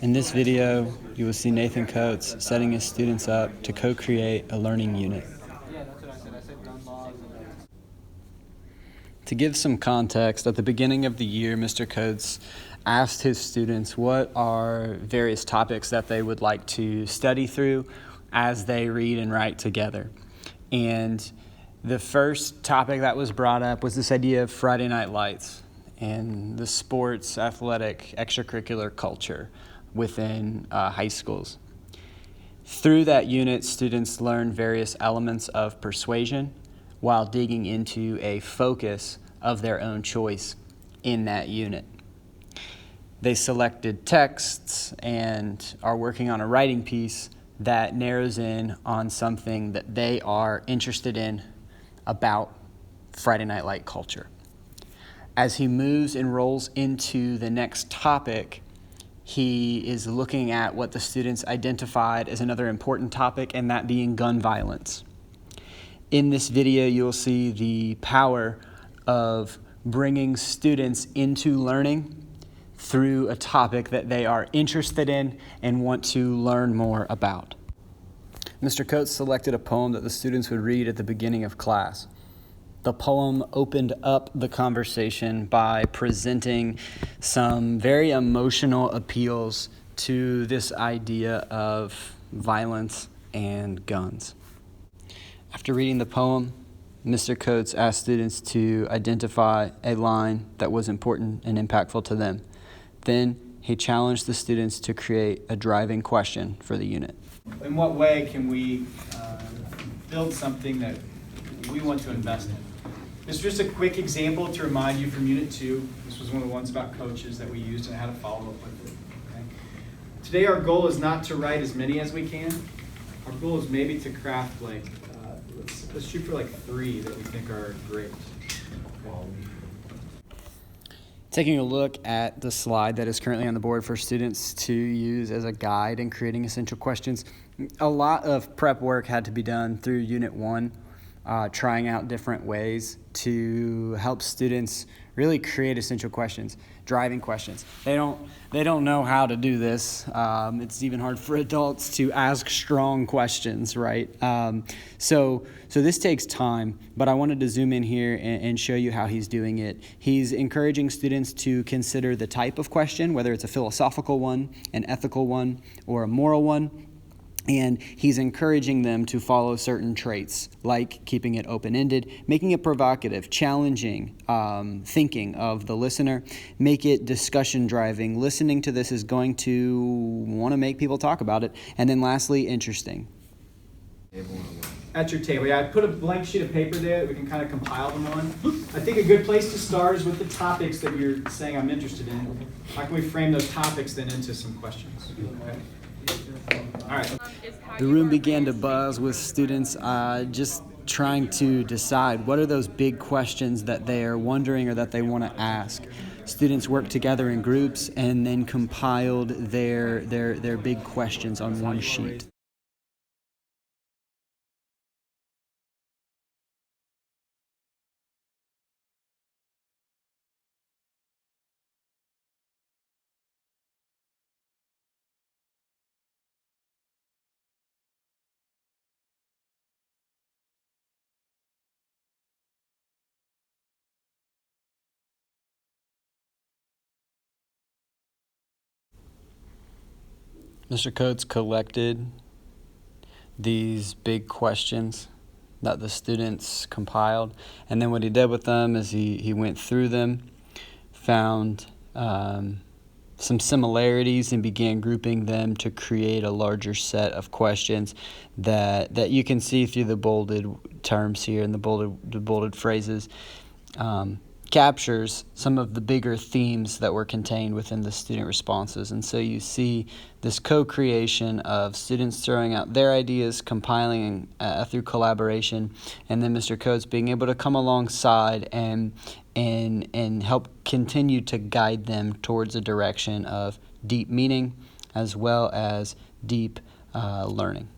In this video, you will see Nathan Coates setting his students up to co-create a learning unit. To give some context, at the beginning of the year, Mr. Coates asked his students what are various topics that they would like to study through as they read and write together. And the first topic that was brought up was this idea of Friday Night Lights and the sports, athletic, extracurricular culture within high schools. Through that unit, students learn various elements of persuasion while digging into a focus of their own choice in that unit. They selected texts and are working on a writing piece that narrows in on something that they are interested in about Friday Night Light culture. As he moves and rolls into the next topic, he is looking at what the students identified as another important topic, and that being gun violence. In this video, you'll see the power of bringing students into learning through a topic that they are interested in and want to learn more about. Mr. Coates selected a poem that the students would read at the beginning of class. The poem opened up the conversation by presenting some very emotional appeals to this idea of violence and guns. After reading the poem, Mr. Coates asked students to identify a line that was important and impactful to them. Then he challenged the students to create a driving question for the unit. In what way can we build something that we want to invest in? This is just a quick example to remind you from Unit 2. This was one of the ones about coaches that we used and how to follow up with it. Okay? Today our goal is not to write as many as we can. Our goal is maybe to craft let's shoot for 3 that we think are great. Taking a look at the slide that is currently on the board for students to use as a guide in creating essential questions, a lot of prep work had to be done through Unit 1, trying out different ways to help students really create essential questions, driving questions. They don't know how to do this. It's even hard for adults to ask strong questions, right? So this takes time, but I wanted to zoom in here and show you how he's doing it. He's encouraging students to consider the type of question, whether it's a philosophical one, an ethical one, or a moral one. And he's encouraging them to follow certain traits, like keeping it open-ended, making it provocative, challenging, thinking of the listener, make it discussion-driving. Listening to this is going to want to make people talk about it. And then lastly, interesting. At your table, I put a blank sheet of paper there that we can kind of compile them on. I think a good place to start is with the topics that you're saying I'm interested in. How can we frame those topics then into some questions? Okay. All right. The room began to buzz with students just trying to decide what are those big questions that they are wondering or that they want to ask. Students worked together in groups and then compiled their big questions on one sheet. Mr. Coates collected these big questions that the students compiled, and then what he did with them is he went through them, found some similarities, and began grouping them to create a larger set of questions that you can see through the bolded terms here and the bolded phrases. Captures some of the bigger themes that were contained within the student responses. And so you see this co-creation of students throwing out their ideas, compiling through collaboration, and then Mr. Coates being able to come alongside and help continue to guide them towards a direction of deep meaning as well as deep learning.